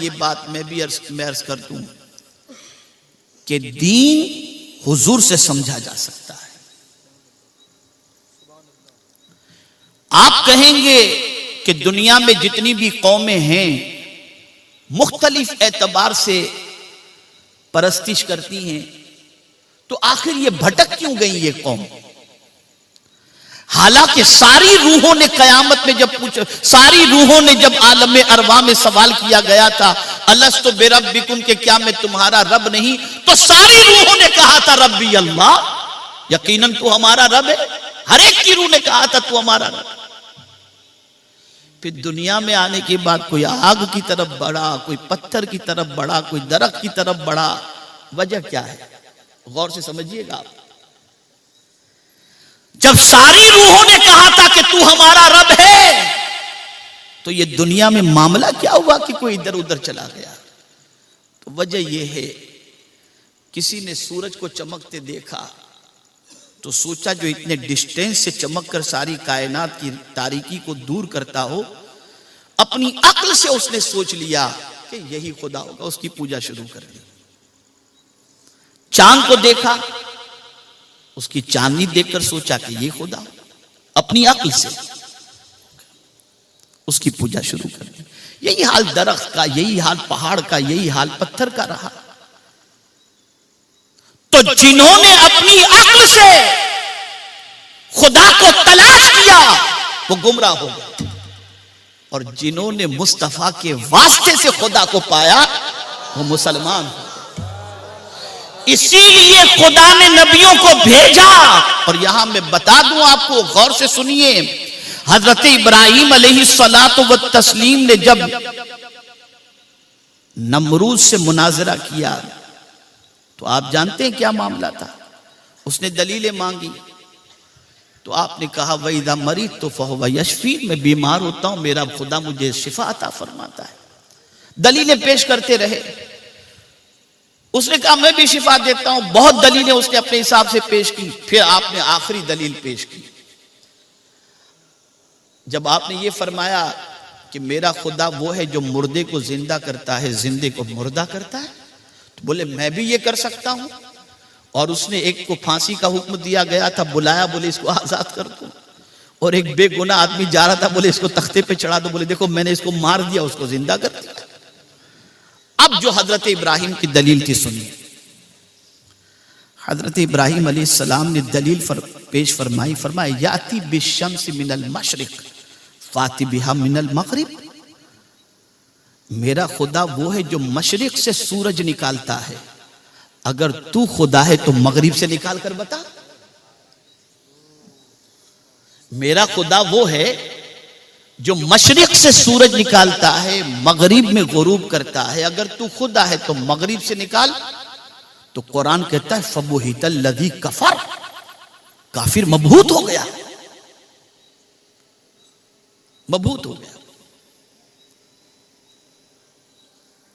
یہ بات میں بھی عرض کر دوں کہ دین حضور سے سمجھا جا سکتا ہے. آپ کہیں گے کہ دنیا میں جتنی بھی قومیں ہیں مختلف اعتبار سے پرستش کرتی ہیں، تو آخر یہ بھٹک کیوں گئی یہ قوم؟ حالانکہ ساری روحوں نے قیامت میں جب پوچھا، ساری روحوں نے جب عالم ارواح میں سوال کیا گیا تھا الستو بربکم کہ کیا میں تمہارا رب نہیں، تو ساری روحوں نے کہا تھا ربی اللہ، یقیناً تو ہمارا رب ہے. ہر ایک کی روح نے کہا تھا تو ہمارا رب. پھر دنیا میں آنے کے بعد کوئی آگ کی طرف بڑھا، کوئی پتھر کی طرف بڑھا، کوئی درخت کی طرف بڑھا. وجہ کیا ہے؟ غور سے سمجھیے گا. جب ساری روحوں نے کہا تھا کہ تو ہمارا رب ہے، تو یہ دنیا میں معاملہ کیا ہوا کہ کوئی ادھر ادھر چلا گیا؟ تو وجہ یہ ہے، کسی نے سورج کو چمکتے دیکھا تو سوچا جو اتنے ڈسٹینس سے چمک کر ساری کائنات کی تاریکی کو دور کرتا ہو، اپنی عقل سے اس نے سوچ لیا کہ یہی خدا ہوگا، اس کی پوجا شروع کر دی. چاند کو دیکھا، اس کی چاندنی دیکھ کر سوچا کہ یہ خدا، اپنی عقل سے اس کی پوجا شروع کر دی. یہی حال درخت کا، یہی حال پہاڑ کا، یہی حال پتھر کا رہا. تو جنہوں نے اپنی عقل سے خدا کو تلاش کیا وہ گمراہ ہو گئے، اور جنہوں نے مصطفیٰ کے واسطے سے خدا کو پایا وہ مسلمان ہو. اسی لیے خدا نے نبیوں کو بھیجا. اور یہاں میں بتا دوں آپ کو، غور سے سنیے. حضرت ابراہیم علیہ الصلاۃ والتسلیم نے جب نمرود سے مناظرہ کیا تو آپ جانتے ہیں کیا معاملہ تھا؟ اس نے دلیلیں مانگی تو آپ نے کہا وَإِذَا مَرِضْتُ فَهُوَ يَشْفِينِ، میں بیمار ہوتا ہوں میرا خدا مجھے شفا عطا فرماتا ہے. دلیلیں پیش کرتے رہے. اس نے کہا میں بھی شفا دیتا ہوں. بہت دلیلیں اس نے اپنے حساب سے پیش کی. پھر آپ نے آخری دلیل پیش کی. جب آپ نے یہ فرمایا کہ میرا خدا وہ ہے جو مردے کو زندہ کرتا ہے، زندے کو مردہ کرتا ہے، تو بولے میں بھی یہ کر سکتا ہوں. اور اس نے ایک کو پھانسی کا حکم دیا گیا تھا، بلایا، بولے اس کو آزاد کر دو. اور ایک بے گناہ آدمی جا رہا تھا، بولے اس کو تختے پہ چڑھا دو. بولے دیکھو میں نے اس کو مار دیا، اس کو زندہ کر دیا. اب جو حضرت ابراہیم کی دلیل تھی سنیے. حضرت ابراہیم علیہ السلام نے دلیل پیش فرمائی. فرمایا یاتی بالشمس من المشرق فاتی بہا من المغرب، میرا خدا وہ ہے جو مشرق سے سورج نکالتا ہے، اگر تو خدا ہے تو مغرب سے نکال کر بتا. میرا خدا وہ ہے جو مشرق سے سورج نکالتا ہے، مغرب میں غروب کرتا ہے، اگر تو خدا ہے تو مغرب سے نکال. تو قرآن کہتا ہے فَبُهِتَ الَّذِي كَفَرَ، کافر مبہوت ہو گیا، مبہوت ہو گیا.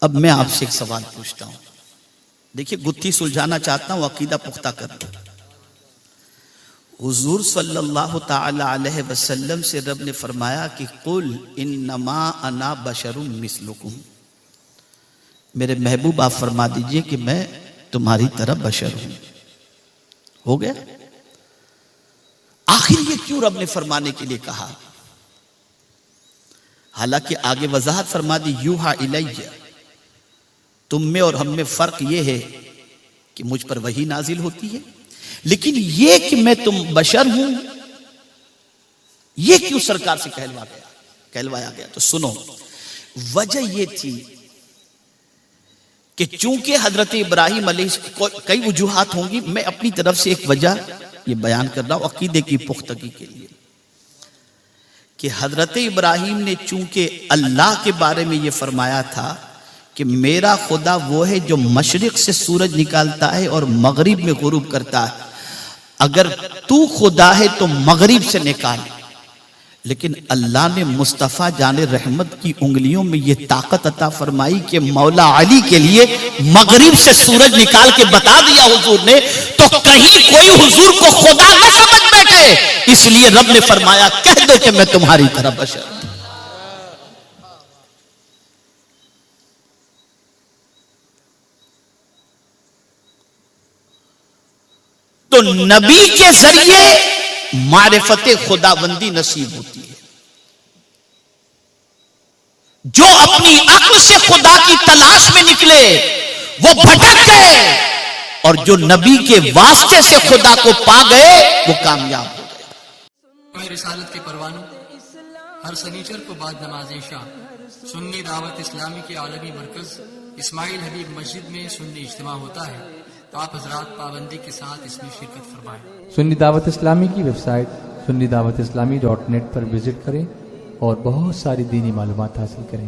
اب میں آپ سے ایک سوال پوچھتا ہوں، دیکھیے گتھی سلجھانا چاہتا ہوں، عقیدہ پختہ کرنا. حضور صلی اللہ تعالی علیہ وسلم سے رب نے فرمایا کہ قل انما انا بشر مثلکم، میرے محبوب آپ فرما دیجئے کہ میں تمہاری طرح بشر ہوں. ہو گیا؟ آخر یہ کیوں رب نے فرمانے کے لیے کہا؟ حالانکہ آگے وضاحت فرما دی یوحا الیہ، تم میں اور ہم میں فرق یہ ہے کہ مجھ پر وحی نازل ہوتی ہے، لیکن یہ کہ میں تم بشر ہوں یہ کیوں سرکار سے کہلوایا گیا؟ تو سنو، وجہ یہ تھی کہ چونکہ حضرت ابراہیم علیہ کئی وجوہات ہوں گی، میں اپنی طرف سے ایک وجہ یہ بیان کر رہا ہوں عقیدے کی پختگی کے لیے، کہ حضرت ابراہیم نے چونکہ اللہ کے بارے میں یہ فرمایا تھا کہ میرا خدا وہ ہے جو مشرق سے سورج نکالتا ہے اور مغرب میں غروب کرتا ہے، اگر تو خدا ہے تو مغرب سے نکال. لیکن اللہ نے مصطفیٰ جان رحمت کی انگلیوں میں یہ طاقت عطا فرمائی کہ مولا علی کے لیے مغرب سے سورج نکال کے بتا دیا حضور نے، تو کہیں کوئی حضور کو خدا نہ سمجھ بیٹھے، اس لیے رب نے فرمایا کہہ دو کہ میں تمہاری طرح بشر ہوں. تو نبی کے ذریعے معرفت خداوندی نصیب ہوتی ہے. جو اپنی عقل سے خدا کی تلاش میں نکلے وہ بھٹک گئے, اور جو نبی کے واسطے سے خدا کو پا گئے وہ کامیاب ہو گئے. رسالت کے پروانوں ہر سنیچر کو بعد نماز عشاء سنی دعوت اسلامی کے عالمی مرکز اسماعیل حبیب مسجد میں سنی اجتماع ہوتا ہے. آپ حضرات پابندی کے ساتھ اس میں شرکت فرمائیں. سنی دعوت اسلامی کی ویب سائٹ sunnidawatisllami.net پر وزٹ کریں اور بہت ساری دینی معلومات حاصل کریں.